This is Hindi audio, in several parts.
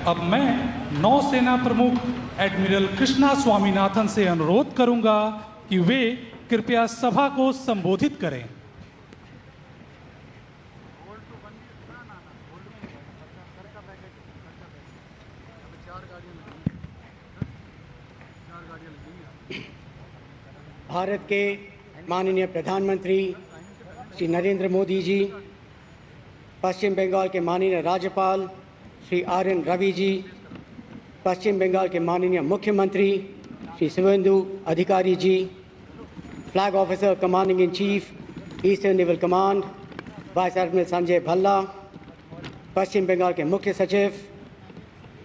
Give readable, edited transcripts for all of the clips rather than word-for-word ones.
अब मैं नौसेना प्रमुख एडमिरल कृष्णा स्वामीनाथन से अनुरोध करूंगा कि वे कृपया सभा को संबोधित करें। भारत के माननीय प्रधानमंत्री श्री नरेंद्र मोदी जी, पश्चिम बंगाल के माननीय राज्यपाल श्री RN रवि जी, पश्चिम बंगाल के माननीय मुख्यमंत्री Shri Suvendu Adhikari ji, flag officer commanding in chief eastern naval command vice admiral Sanjay Bhalla, Paschim Bengal के मुख्य सचिव,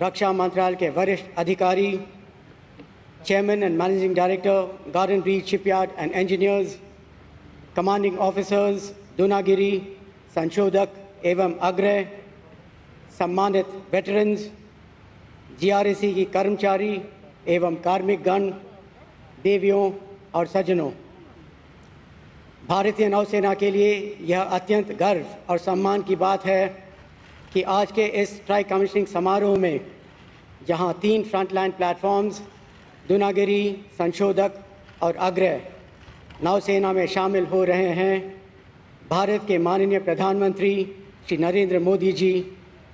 रक्षा मंत्रालय के वरिष्ठ अधिकारी, Chairman and Managing Director, Garden Breach Shipyard and Engineers, Commanding Officers, Dunagiri, संशोधक एवं अग्रह, सम्मानित वेटरन्स, GRAC की कर्मचारी एवं कार्मिक गण, देवियों और सज्जनों, भारतीय नौसेना के लिए यह अत्यंत गर्व और सम्मान की बात है कि आज के इस ट्राई कमिश्निंग समारोह में जहां 3 फ्रंटलाइन प्लेटफॉर्म्स दुनागिरी, संशोधक और अग्रह नौसेना में शामिल हो रहे हैं, भारत के माननीय प्रधानमंत्री श्री नरेंद्र मोदी जी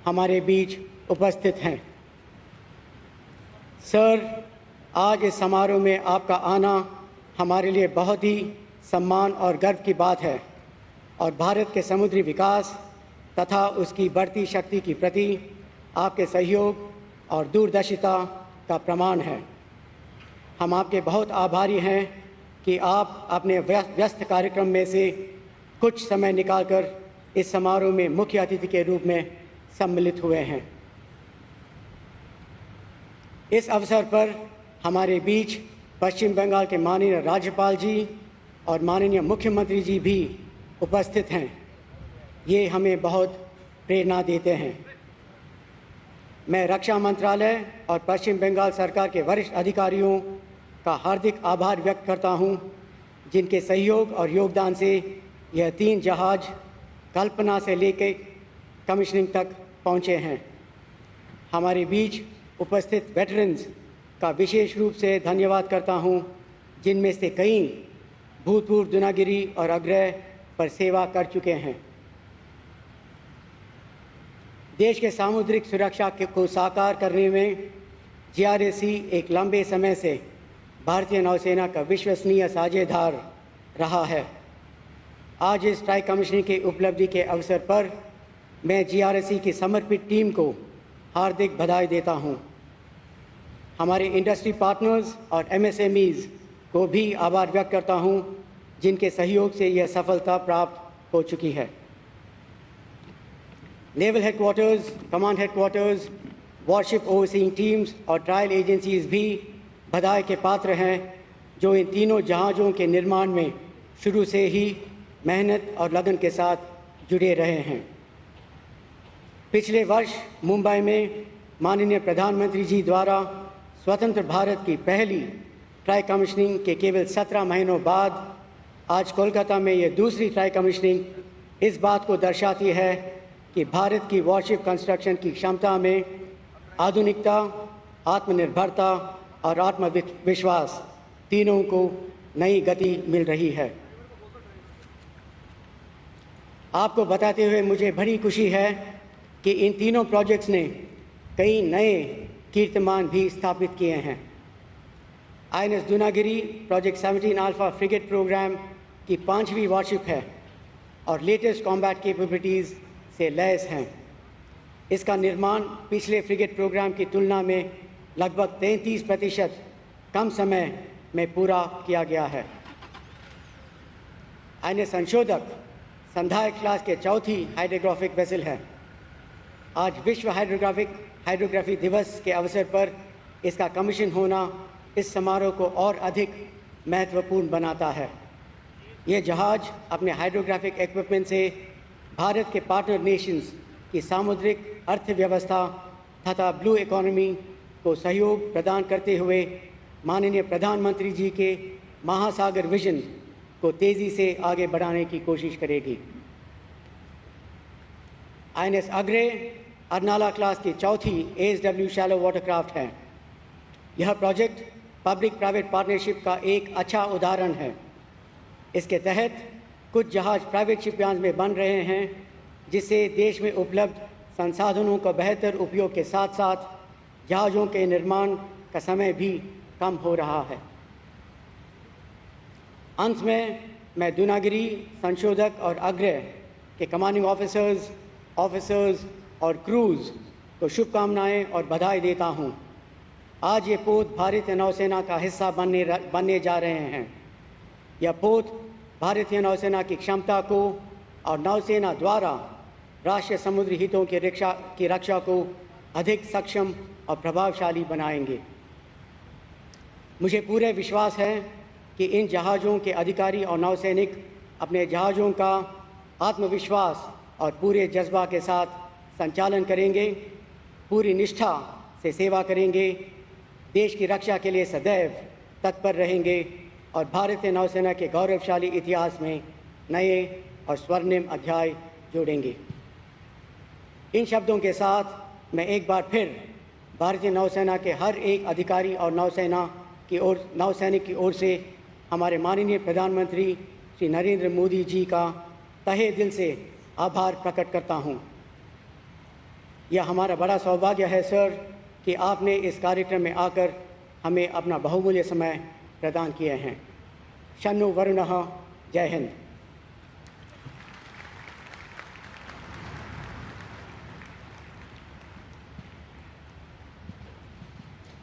हमारे बीच उपस्थित हैं। सर, आज इस समारोह में आपका आना हमारे लिए बहुत ही सम्मान और गर्व की बात है और भारत के समुद्री विकास तथा उसकी बढ़ती शक्ति की प्रति आपके सहयोग और दूरदर्शिता का प्रमाण है। हम आपके बहुत आभारी हैं कि आप अपने व्यस्त कार्यक्रम में से कुछ समय निकालकर इस समारोह में मुख्य अतिथि के रूप में सम्मिलित हुए हैं। इस अवसर पर हमारे बीच पश्चिम बंगाल के माननीय राज्यपाल जी और माननीय मुख्यमंत्री जी भी उपस्थित हैं। ये हमें बहुत प्रेरणा देते हैं। मैं रक्षा मंत्रालय और पश्चिम बंगाल सरकार के वरिष्ठ अधिकारियों का हार्दिक आभार व्यक्त करता हूं, जिनके सहयोग और योगदान से यह 3 जहाज कल्पना से लेकर कमिश्निंग तक पहुंचे हैं। हमारे बीच उपस्थित वेटरन्स का विशेष रूप से धन्यवाद करता हूं, जिनमें से कई भूतपूर्व दुनागिरी और अग्रह पर सेवा कर चुके हैं। देश के सामुद्रिक सुरक्षा को साकार करने में GRAC एक लंबे समय से भारतीय नौसेना का विश्वसनीय साझेदार रहा है। आज इस ट्राई कमिश्निंग की उपलब्धि के अवसर पर मैं GRAC की समर्पित टीम को हार्दिक बधाई देता हूं। हमारे इंडस्ट्री पार्टनर्स और MSMEs को भी आभार व्यक्त करता हूं, जिनके सहयोग से यह सफलता प्राप्त हो चुकी है। Naval headquarters, command headquarters, worship overseeing teams और ट्रायल एजेंसीज भी बधाई के पात्र हैं, जो इन तीनों जहाज़ों के निर्माण में शुरू से ही मेहनत और लगन के साथ जुड़े रहे हैं। पिछले वर्ष मुंबई में माननीय प्रधानमंत्री जी द्वारा स्वतंत्र भारत की पहली ट्राई कमिश्निंग के केवल 17 महीनों बाद आज कोलकाता में ये दूसरी ट्राई कमिश्निंग इस बात को दर्शाती है कि भारत की वॉरशिप कंस्ट्रक्शन की क्षमता में आधुनिकता, आत्मनिर्भरता और आत्मविश्वास तीनों को नई गति मिल रही है। आपको बताते हुए मुझे बड़ी खुशी है कि इन तीनों प्रोजेक्ट्स ने कई नए कीर्तिमान भी स्थापित किए हैं। INS Dunagiri project 17 alpha frigate programme की 5वीं वॉरशिप है और लेटेस्ट कॉम्बैट कैपेबिलिटीज़ से लैस हैं। इसका निर्माण पिछले फ्रिगेट प्रोग्राम की तुलना में लगभग 33% कम समय में पूरा किया गया है। INS संशोधक संधाय क्लास के चौथी हाइड्रोग्राफिक वेसल है। आज विश्व हाइड्रोग्राफी दिवस के अवसर पर इसका कमीशन होना इस समारोह को और अधिक महत्वपूर्ण बनाता है। ये जहाज अपने हाइड्रोग्राफिक इक्विपमेंट से भारत के पार्टनर नेशंस की सामुद्रिक अर्थव्यवस्था तथा ब्लू इकोनॉमी को सहयोग प्रदान करते हुए माननीय प्रधानमंत्री जी के महासागर विजन को तेज़ी से आगे बढ़ाने की कोशिश करेगी। INS अग्रे अर्नाला क्लास की चौथी ASW शैलो वाटरक्राफ्ट है। यह प्रोजेक्ट पब्लिक प्राइवेट पार्टनरशिप का एक अच्छा उदाहरण है। इसके तहत कुछ जहाज़ प्राइवेट शिपयार्ड्स में बन रहे हैं, जिससे देश में उपलब्ध संसाधनों का बेहतर उपयोग के साथ साथ जहाज़ों के निर्माण का समय भी कम हो रहा है। अंत में मैं दूनागिरी, संशोधक और अग्रय के कमांडिंग ऑफिसर्स और क्रूज़ को शुभकामनाएं और बधाई देता हूं। आज ये पोत भारतीय नौसेना का हिस्सा बनने जा रहे हैं। यह पोत भारतीय नौसेना की क्षमता को और नौसेना द्वारा राष्ट्रीय समुद्री हितों की रक्षा को अधिक सक्षम और प्रभावशाली बनाएंगे। मुझे पूरे विश्वास है कि इन जहाज़ों के अधिकारी और नौसैनिक अपने जहाज़ों का आत्मविश्वास और पूरे जज्बा के साथ संचालन करेंगे, पूरी निष्ठा से सेवा करेंगे, देश की रक्षा के लिए सदैव तत्पर रहेंगे और भारतीय नौसेना के गौरवशाली इतिहास में नए और स्वर्णिम अध्याय जोड़ेंगे। इन शब्दों के साथ मैं एक बार फिर भारतीय नौसेना के हर एक अधिकारी और नौसैनिक की ओर से हमारे माननीय प्रधानमंत्री श्री नरेंद्र मोदी जी का तहे दिल से आभार प्रकट करता हूं। यह हमारा बड़ा सौभाग्य है सर कि आपने इस कार्यक्रम में आकर हमें अपना बहुमूल्य समय प्रदान किए हैं। शन्नु वरुणः। जय Hind.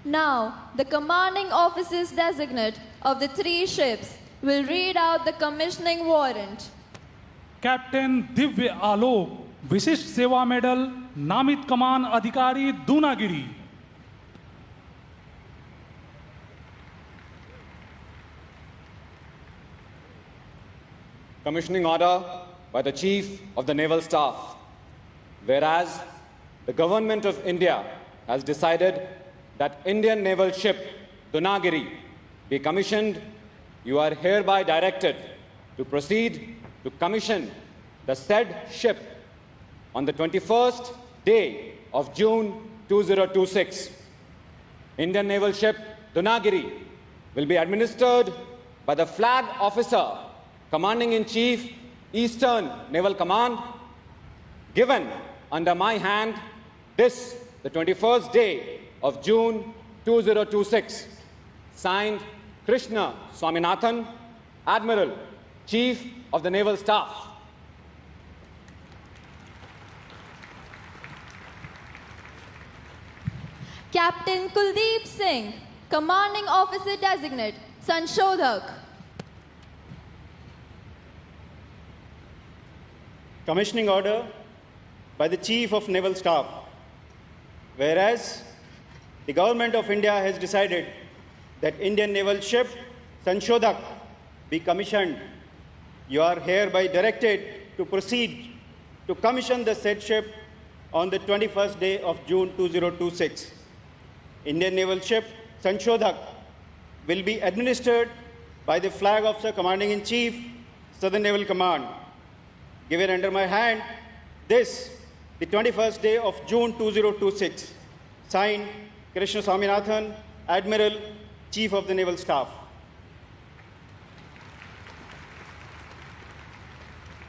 Now, the commanding officers designate of the three ships will read out the commissioning warrant. Captain Divya आलोक, विशिष्ट सेवा मेडल, नामित कमान अधिकारी Dunagiri. Commissioning order by the Chief of the Naval Staff. Whereas the Government of India has decided that Indian naval ship Dunagiri be commissioned, you are hereby directed to proceed to commission the said ship on the 21st day of June 2026. Indian naval ship Dunagiri will be administered by the Flag Officer, Commanding-in-Chief, Eastern Naval Command, given under my hand this, the 21st day of June 2026. Signed, Krishna Swaminathan, Admiral, Chief of the Naval Staff. Captain Kuldeep Singh, Commanding Officer Designate, Sanshodhak. Commissioning order by the Chief of Naval Staff. Whereas the Government of India has decided that Indian naval ship Sanshodhak be commissioned, you are hereby directed to proceed to commission the said ship on the 21st day of June 2026. Indian naval ship Sanshodhak will be administered by the Flag Officer Commanding-in-Chief, Southern Naval Command, given under my hand this, the 21st day of June 2026. Signed, Krishna Swaminathan, Admiral, Chief of the Naval Staff.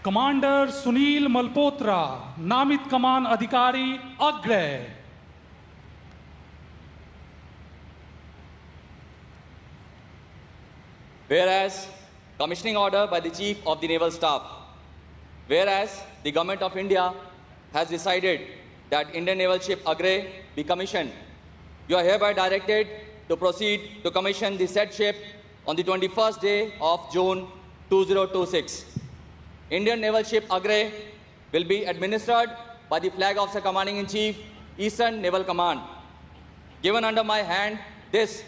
Commander Sunil Malhotra, नामित कमान अधिकारी Agray. Whereas, commissioning order by the Chief of the Naval Staff. Whereas, the Government of India has decided that Indian naval ship Agre be commissioned, you are hereby directed to proceed to commission the said ship on the 21st day of June 2026. Indian naval ship Agre will be administered by the Flag Officer Commanding-in-Chief, Eastern Naval Command. Given under my hand this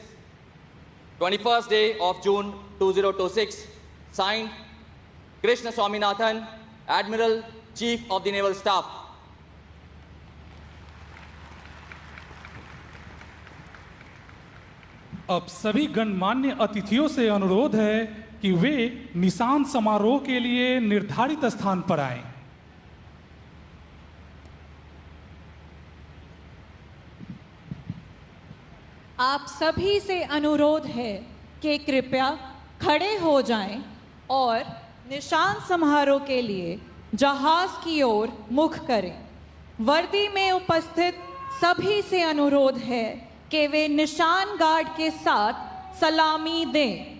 21st day of June 2026. Signed, Krishna Swaminathan, Admiral, Chief of the Naval Staff. अब सभी गणमान्य अतिथियों से अनुरोध है कि वे निशान समारोह के लिए निर्धारित स्थान पर आएं। आप सभी से अनुरोध है कि कृपया खड़े हो जाएं और निशान समारोह के लिए जहाज की ओर मुख करें। वर्दी में उपस्थित सभी से अनुरोध है कि वे निशान गार्ड के साथ सलामी दें।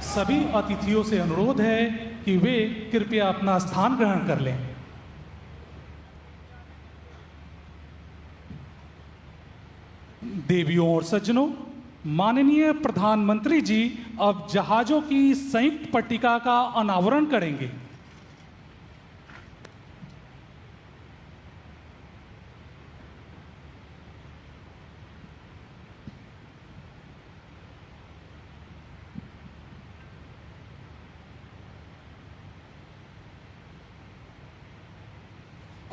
सभी अतिथियों से अनुरोध है कि वे कृपया अपना स्थान ग्रहण कर लें। देवियों और सज्जनों, माननीय प्रधानमंत्री जी अब जहाजों की संयुक्त पट्टिका का अनावरण करेंगे।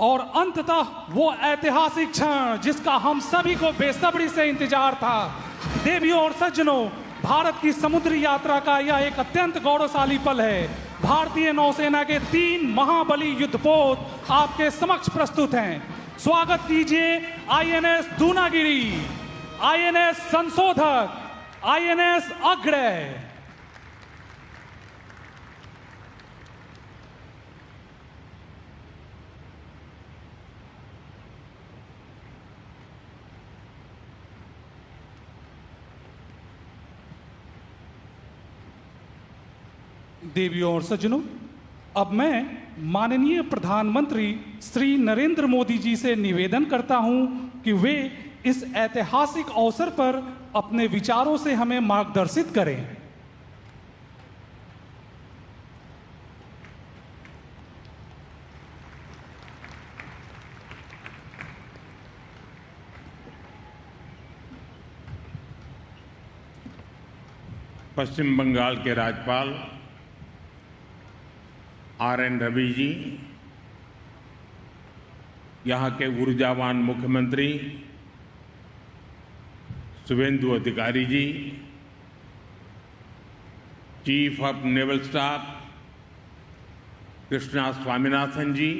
और अंततः वो ऐतिहासिक क्षण जिसका हम सभी को बेसब्री से इंतजार था। देवियों और सज्जनों, भारत की समुद्री यात्रा का यह एक अत्यंत गौरवशाली पल है। भारतीय नौसेना के 3 महाबली युद्धपोत आपके समक्ष प्रस्तुत हैं। स्वागत कीजिए आईएनएस दूनागिरी, आईएनएस संशोधक, आईएनएस अग्रय। देवियों और सज्जनों, अब मैं माननीय प्रधानमंत्री श्री नरेंद्र मोदी जी से निवेदन करता हूं कि वे इस ऐतिहासिक अवसर पर अपने विचारों से हमें मार्गदर्शित करें। पश्चिम बंगाल के राज्यपाल आर.एन. रवि जी, यहाँ के ऊर्जावान मुख्यमंत्री Suvendu Adhikari ji, chief of naval staff Krishna Swaminathan ji,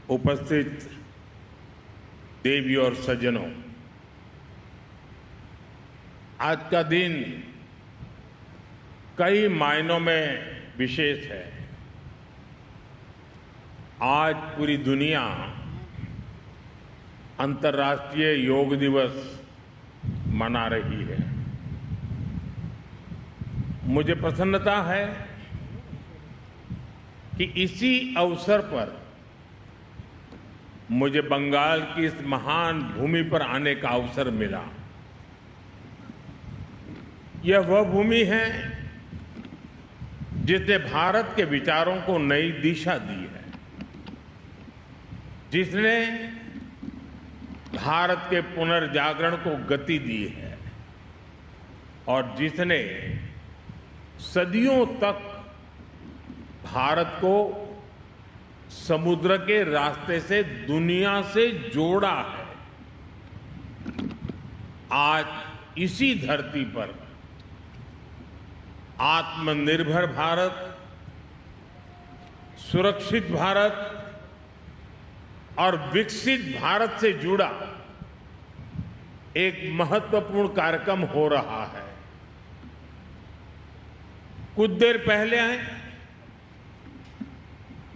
उपस्थित देवी और सज्जनों, आज का दिन कई मायनों में विशेष है। आज पूरी दुनिया अंतर्राष्ट्रीय योग दिवस मना रही है। मुझे प्रसन्नता है कि इसी अवसर पर मुझे बंगाल की इस महान भूमि पर आने का अवसर मिला। यह वह भूमि है जिसने भारत के विचारों को नई दिशा दी है, जिसने भारत के पुनर्जागरण को गति दी है और जिसने सदियों तक भारत को समुद्र के रास्ते से दुनिया से जोड़ा है। आज इसी धरती पर आत्मनिर्भर भारत, सुरक्षित भारत और विकसित भारत से जुड़ा एक महत्वपूर्ण कार्यक्रम हो रहा है। कुछ देर पहले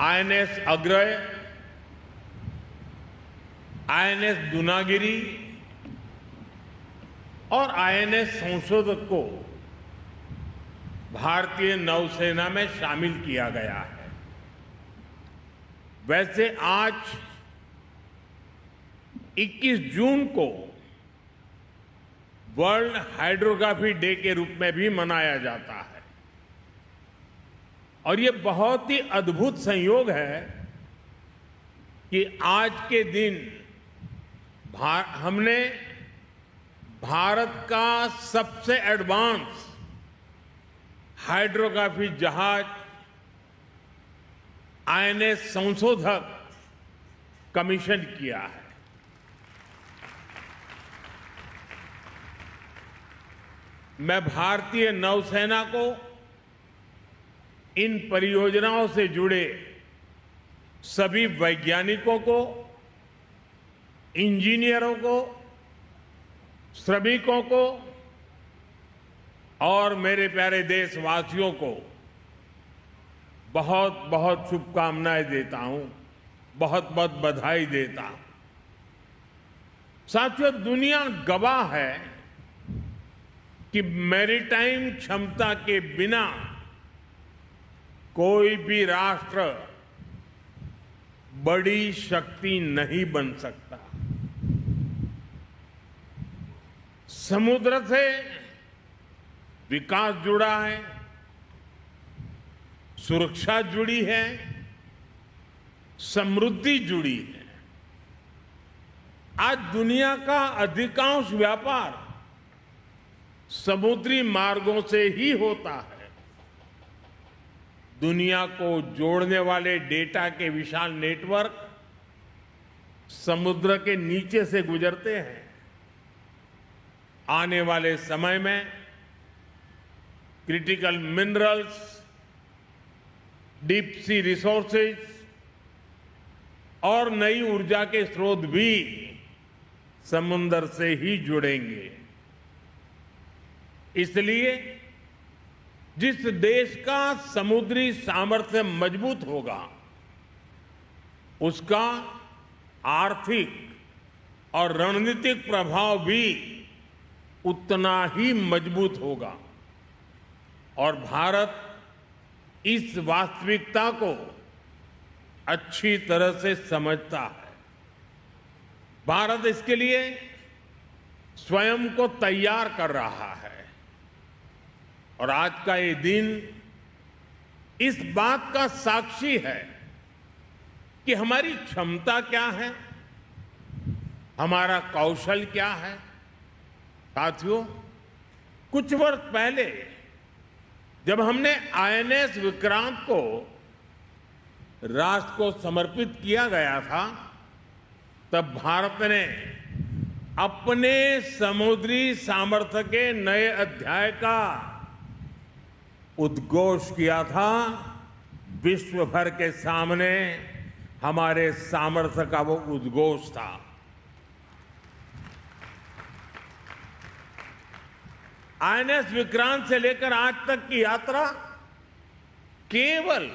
आईएनएस अग्रय, आईएनएस दुनागिरी और आईएनएस संशोधक को भारतीय नौसेना में शामिल किया गया है। वैसे आज 21 जून को वर्ल्ड हाइड्रोग्राफी डे के रूप में भी मनाया जाता है और ये बहुत ही अद्भुत संयोग है कि आज के दिन हमने भारत का सबसे एडवांस हाइड्रोग्राफी जहाज आईएनएस संशोधक कमीशन किया है। मैं भारतीय नौसेना को इन परियोजनाओं से जुड़े सभी वैज्ञानिकों को, इंजीनियरों को, श्रमिकों को और मेरे प्यारे देशवासियों को बहुत बहुत शुभकामनाएं देता हूं, बहुत बहुत बधाई देता हूं। साथियों, दुनिया गवाह है कि मैरीटाइम क्षमता के बिना कोई भी राष्ट्र बड़ी शक्ति नहीं बन सकता। समुद्र से विकास जुड़ा है, सुरक्षा जुड़ी है, समृद्धि जुड़ी है। आज दुनिया का अधिकांश व्यापार समुद्री मार्गों से ही होता है। दुनिया को जोड़ने वाले डेटा के विशाल नेटवर्क समुद्र के नीचे से गुजरते हैं। आने वाले समय में critical minerals, deep sea resources और नई ऊर्जा के स्रोत भी समुद्र से ही जुड़ेंगे। इसलिए जिस देश का समुद्री सामर्थ्य मजबूत होगा, उसका आर्थिक और रणनीतिक प्रभाव भी उतना ही मजबूत होगा और भारत इस वास्तविकता को अच्छी तरह से समझता है। भारत इसके लिए स्वयं को तैयार कर रहा है और आज का ये दिन इस बात का साक्षी है कि हमारी क्षमता क्या है, हमारा कौशल क्या है। साथियों, कुछ वर्ष पहले जब हमने आईएनएस विक्रांत को राष्ट्र को समर्पित किया गया था, तब भारत ने अपने समुद्री सामर्थ्य के नए अध्याय का उद्घोष किया था। विश्व भर के सामने हमारे सामर्थ्य का वो उद्घोष था। आईएनएस विक्रांत से लेकर आज तक की यात्रा केवल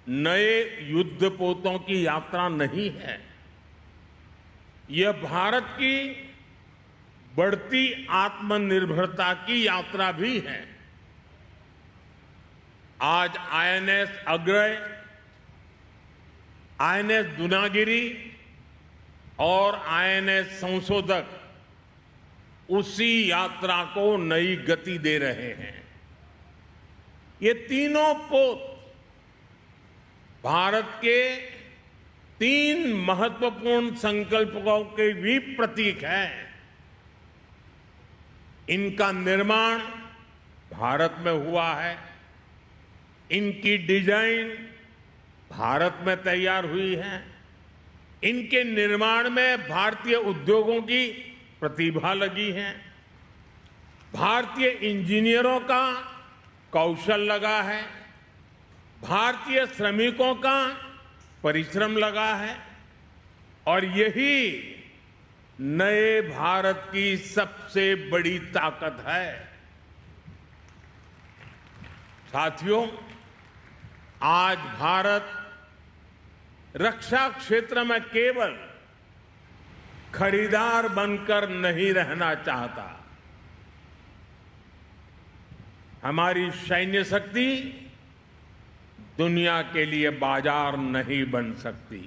नए युद्धपोतों की यात्रा नहीं है, यह भारत की बढ़ती आत्मनिर्भरता की यात्रा भी है। आज आईएनएस अग्रय, आईएनएस दुनागिरी और आईएनएस संशोधक उसी यात्रा को नई गति दे रहे हैं। ये तीनों पोत भारत के 3 महत्वपूर्ण संकल्पों के भी प्रतीक हैं। इनका निर्माण भारत में हुआ है, इनकी डिजाइन भारत में तैयार हुई है, इनके निर्माण में भारतीय उद्योगों की प्रतिभा लगी है, भारतीय इंजीनियरों का कौशल लगा है, भारतीय श्रमिकों का परिश्रम लगा है और यही नए भारत की सबसे बड़ी ताकत है। साथियों, आज भारत रक्षा क्षेत्र में केवल खरीदार बनकर नहीं रहना चाहता। हमारी सैन्य शक्ति दुनिया के लिए बाजार नहीं बन सकती।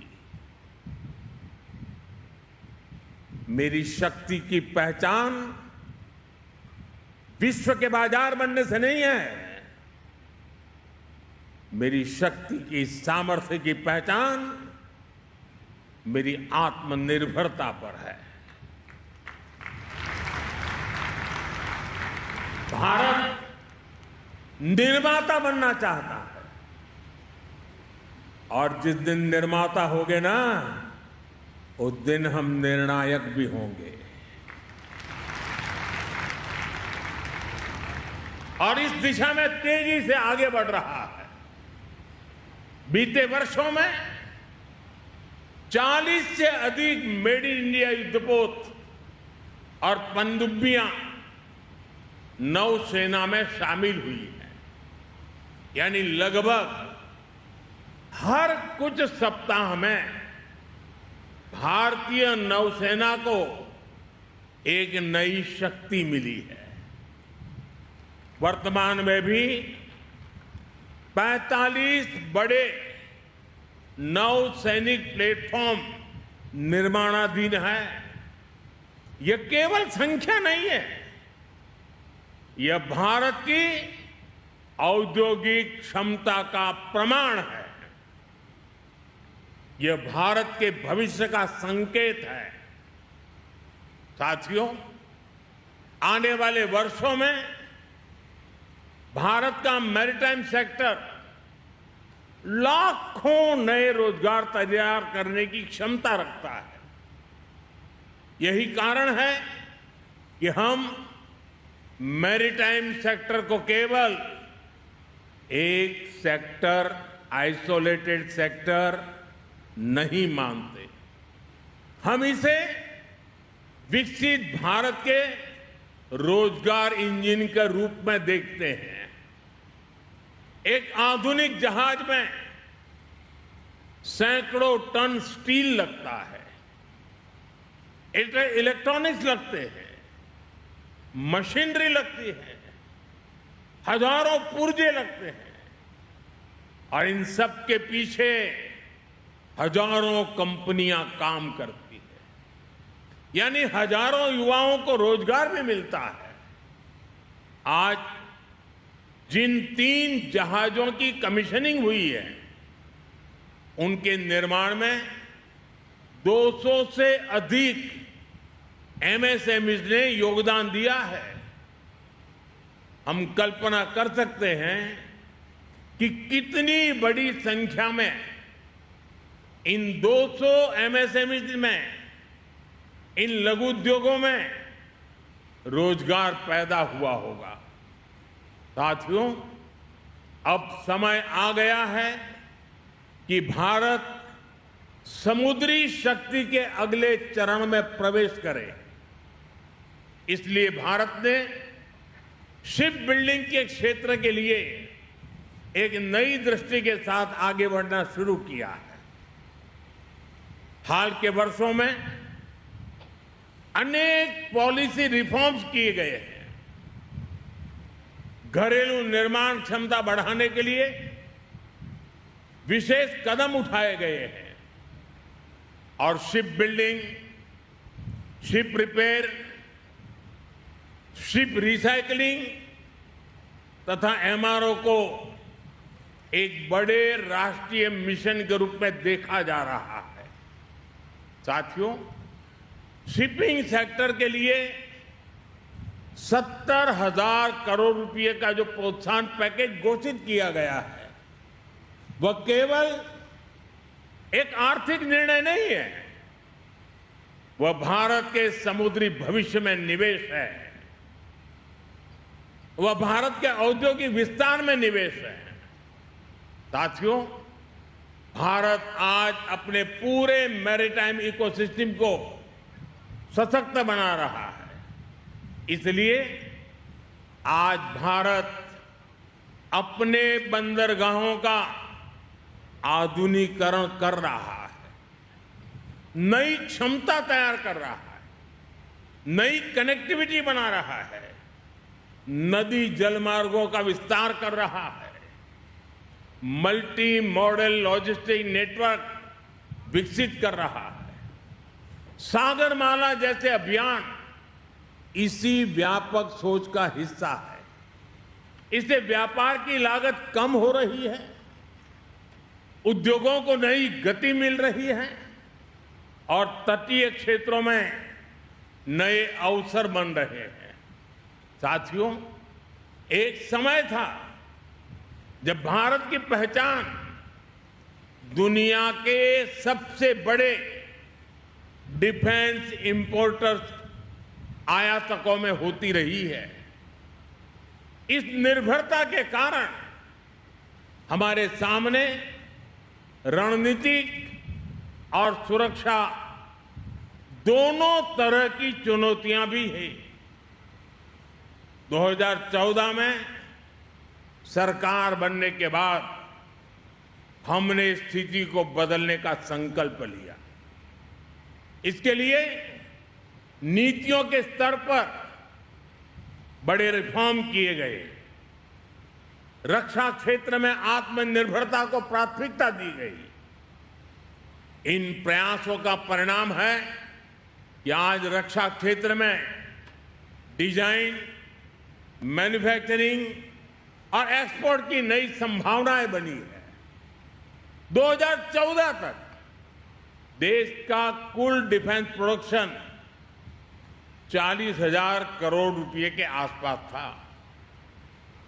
मेरी शक्ति की पहचान विश्व के बाजार बनने से नहीं है, मेरी शक्ति की सामर्थ्य की पहचान मेरी आत्मनिर्भरता पर है। भारत निर्माता बनना चाहता है और जिस दिन निर्माता होगे ना, उस दिन हम निर्णायक भी होंगे। और इस दिशा में तेजी से आगे बढ़ रहा है। बीते वर्षों में 40 से अधिक मेड इन इंडिया युद्धपोत और पनडुब्बियां नौसेना में शामिल हुई है। यानी लगभग हर कुछ सप्ताह में भारतीय नौसेना को एक नई शक्ति मिली है। वर्तमान में भी 45 बड़े नौसैनिक प्लेटफॉर्म निर्माणाधीन है। यह केवल संख्या नहीं है, यह भारत की औद्योगिक क्षमता का प्रमाण है। यह भारत के भविष्य का संकेत है। साथियों, आने वाले वर्षों में भारत का मैरीटाइम सेक्टर लाखों नए रोजगार तैयार करने की क्षमता रखता है। यही कारण है कि हम मैरीटाइम सेक्टर को केवल एक सेक्टर, आइसोलेटेड सेक्टर नहीं मानते। हम इसे विकसित भारत के रोजगार इंजन के रूप में देखते हैं। एक आधुनिक जहाज में सैकड़ों टन स्टील लगता है, इलेक्ट्रॉनिक्स लगते हैं, मशीनरी लगती है, हजारों पुर्जे लगते हैं और इन सब के पीछे हजारों कंपनियां काम करती है। यानी हजारों युवाओं को रोजगार भी मिलता है। आज जिन 3 जहाजों की कमीशनिंग हुई है, उनके निर्माण में 200 से अधिक एमएसएमईज ने योगदान दिया है। हम कल्पना कर सकते हैं कि कितनी बड़ी संख्या में इन 200 एमएसएमईज में, इन लघु उद्योगों में रोजगार पैदा हुआ होगा। साथियों, अब समय आ गया है कि भारत समुद्री शक्ति के अगले चरण में प्रवेश करे। इसलिए भारत ने शिप बिल्डिंग के क्षेत्र के लिए एक नई दृष्टि के साथ आगे बढ़ना शुरू किया है। हाल के वर्षों में अनेक पॉलिसी रिफॉर्म्स किए गए हैं। घरेलू निर्माण क्षमता बढ़ाने के लिए विशेष कदम उठाए गए हैं और ship building, ship repair, ship recycling तथा एमआरओ को एक बड़े राष्ट्रीय मिशन के रूप में देखा जा रहा है। साथियों, शिपिंग सेक्टर के लिए 70,000 करोड़ रुपए का जो प्रोत्साहन पैकेज घोषित किया गया है, वह केवल एक आर्थिक निर्णय नहीं है, वह भारत के समुद्री भविष्य में निवेश है, वह भारत के औद्योगिक विस्तार में निवेश है। साथियों, भारत आज अपने पूरे मैरीटाइम इकोसिस्टम को सशक्त बना रहा है। इसलिए आज भारत अपने बंदरगाहों का आधुनिकीकरण कर रहा है, नई क्षमता तैयार कर रहा है, नई कनेक्टिविटी बना रहा है, नदी जलमार्गों का विस्तार कर रहा है, मल्टी मॉडल लॉजिस्टिक नेटवर्क विकसित कर रहा है। सागरमाला जैसे अभियान इसी व्यापक सोच का हिस्सा है। इससे व्यापार की लागत कम हो रही है, उद्योगों को नई गति मिल रही है और तटीय क्षेत्रों में नए अवसर बन रहे हैं। साथियों, एक समय था जब भारत की पहचान दुनिया के सबसे बड़े डिफेंस इंपोर्टर्स आयातकों में होती रही है। इस निर्भरता के कारण हमारे सामने रणनीतिक और सुरक्षा दोनों तरह की चुनौतियां भी हैं। 2014 में सरकार बनने के बाद हमने स्थिति को बदलने का संकल्प लिया। इसके लिए नीतियों के स्तर पर बड़े रिफॉर्म किए गए। रक्षा क्षेत्र में आत्मनिर्भरता को प्राथमिकता दी गई। इन प्रयासों का परिणाम है कि आज रक्षा क्षेत्र में डिजाइन, मैन्युफैक्चरिंग और एक्सपोर्ट की नई संभावनाएं बनी है। 2014 तक देश का कुल डिफेंस प्रोडक्शन 40,000 करोड़ रुपए के आसपास था।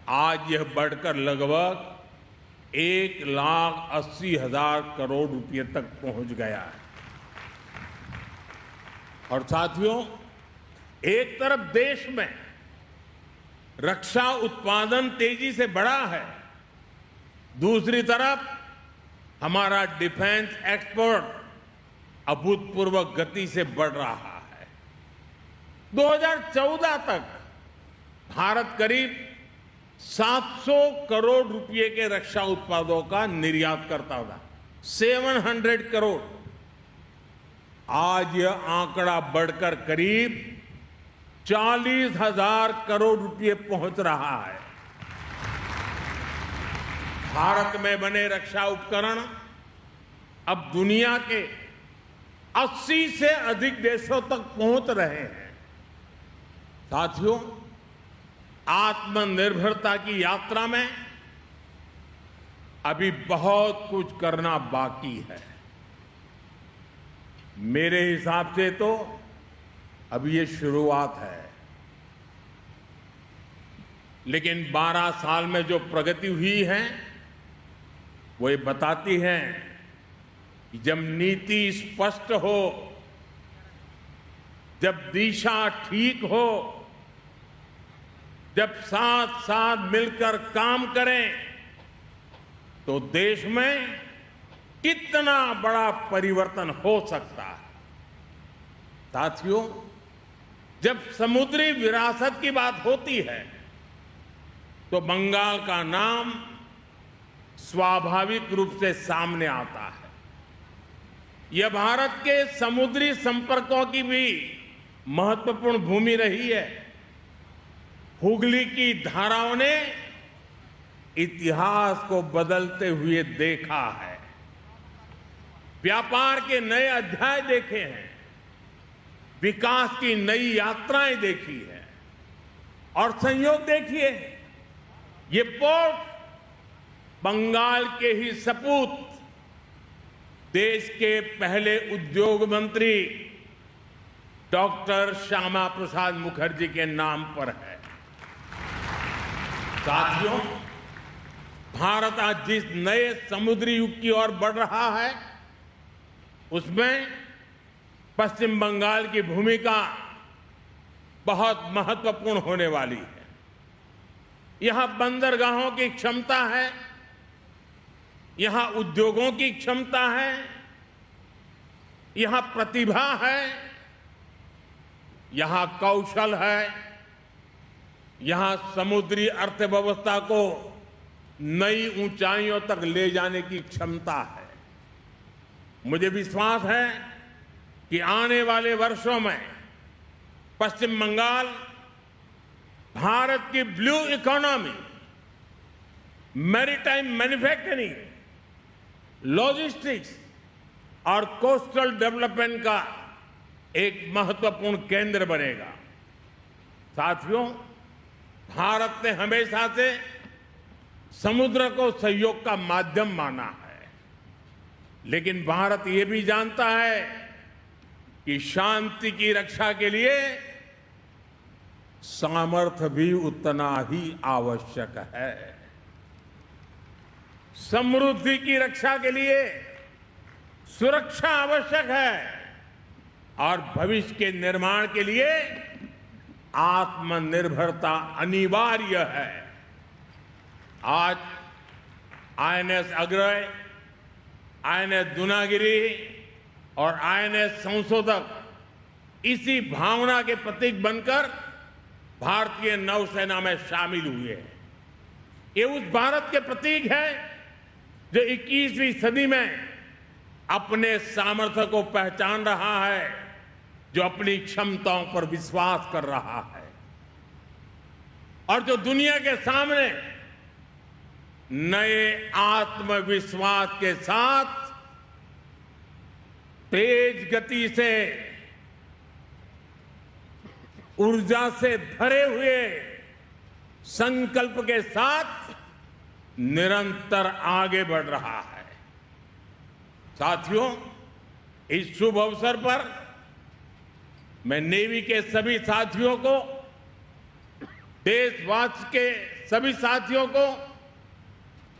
आज यह बढ़कर लगभग 1,80,000 करोड़ रुपए तक पहुंच गया है। और साथियों, एक तरफ देश में रक्षा उत्पादन तेजी से बढ़ा है, दूसरी तरफ हमारा डिफेंस एक्सपोर्ट अभूतपूर्व गति से बढ़ रहा है। 2014 तक भारत करीब 700 करोड़ रुपए के रक्षा उत्पादों का निर्यात करता था। 700 करोड़। आज यह आंकड़ा बढ़कर करीब 40,000 करोड़ रुपए पहुंच रहा है। भारत में बने रक्षा उपकरण अब दुनिया के 80 से अधिक देशों तक पहुंच रहे हैं। साथियों, आत्मनिर्भरता की यात्रा में अभी बहुत कुछ करना बाकी है। मेरे हिसाब से तो अभी ये शुरुआत है, लेकिन 12 साल में जो प्रगति हुई है वो ये बताती है कि जब नीति स्पष्ट हो, जब दिशा ठीक हो, जब साथ साथ मिलकर काम करें, तो देश में कितना बड़ा परिवर्तन हो सकता है। साथियों, जब समुद्री विरासत की बात होती है तो बंगाल का नाम स्वाभाविक रूप से सामने आता है। यह भारत के समुद्री संपर्कों की भी महत्वपूर्ण भूमि रही है। हुगली की धाराओं ने इतिहास को बदलते हुए देखा है, व्यापार के नए अध्याय देखे हैं, विकास की नई यात्राएं देखी है। और संयोग देखिए, ये पोर्ट बंगाल के ही सपूत देश के पहले उद्योग मंत्री डॉक्टर श्यामा प्रसाद मुखर्जी के नाम पर है। साथियों, भारत आज जिस नए समुद्री युग की ओर बढ़ रहा है, उसमें पश्चिम बंगाल की भूमिका बहुत महत्वपूर्ण होने वाली है। यहां बंदरगाहों की क्षमता है, यहां उद्योगों की क्षमता है, यहां प्रतिभा है, यहां कौशल है, यहां समुद्री अर्थव्यवस्था को नई ऊंचाइयों तक ले जाने की क्षमता है। मुझे विश्वास है कि आने वाले वर्षों में पश्चिम बंगाल भारत की blue economy, maritime manufacturing, logistics और कोस्टल डेवलपमेंट का एक महत्वपूर्ण केंद्र बनेगा। साथियों, भारत ने हमेशा से समुद्र को सहयोग का माध्यम माना है, लेकिन भारत ये भी जानता है कि शांति की रक्षा के लिए सामर्थ्य भी उतना ही आवश्यक है। समृद्धि की रक्षा के लिए सुरक्षा आवश्यक है और भविष्य के निर्माण के लिए आत्मनिर्भरता अनिवार्य है। आज आईएनएस अग्रय, आईएनएस दुनागिरी और आईएनएस संशोधक इसी भावना के प्रतीक बनकर भारतीय नौसेना में शामिल हुए हैं। ये उस भारत के प्रतीक है जो 21वीं सदी में अपने सामर्थ्य को पहचान रहा है, जो अपनी क्षमताओं पर विश्वास कर रहा है और जो दुनिया के सामने नए आत्मविश्वास के साथ तेज गति से, ऊर्जा से भरे हुए संकल्प के साथ निरंतर आगे बढ़ रहा है। साथियों, इस शुभ अवसर पर मैं नेवी के सभी साथियों को, देशवासी के सभी साथियों को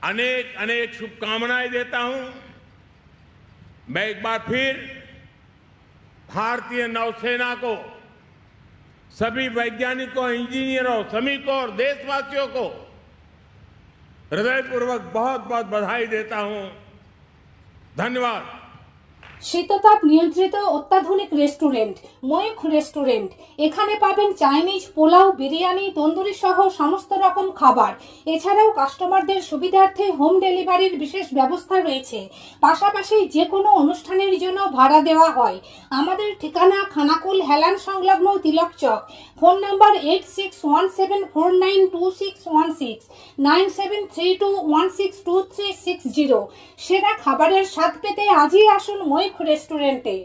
अनेक अनेक शुभकामनाएं देता हूं। मैं एक बार फिर भारतीय नौसेना को, सभी वैज्ञानिकों, इंजीनियरों, श्रमिकों और देशवासियों को हृदयपूर्वक बहुत बहुत बधाई देता हूं। धन्यवाद। শীততাপ নিয়ন্ত্রিত অত্যাধুনিক রেস্টুরেন্ট ময়ূখ রেস্টুরেন্ট। এখানে পাবেন চাইনিজ, পোলাও, বিরিয়ানি, তন্দুরি সহ সমস্ত রকম খাবার। এছাড়াও কাস্টমারদের সুবিধার্থে হোম ডেলিভারির বিশেষ ব্যবস্থা রয়েছে। পাশাপাশি যে কোনো অনুষ্ঠানের জন্য ভাড়া দেওয়া হয়। আমাদের ঠিকানা খানাকুল হেলান সংলগ্ন তিলক চক। Phone number 8617492616 9732162360। সেরা খাবারের স্বাদ পেতে আজই আসুন ময়ূখ রেস্টুরেন্টে।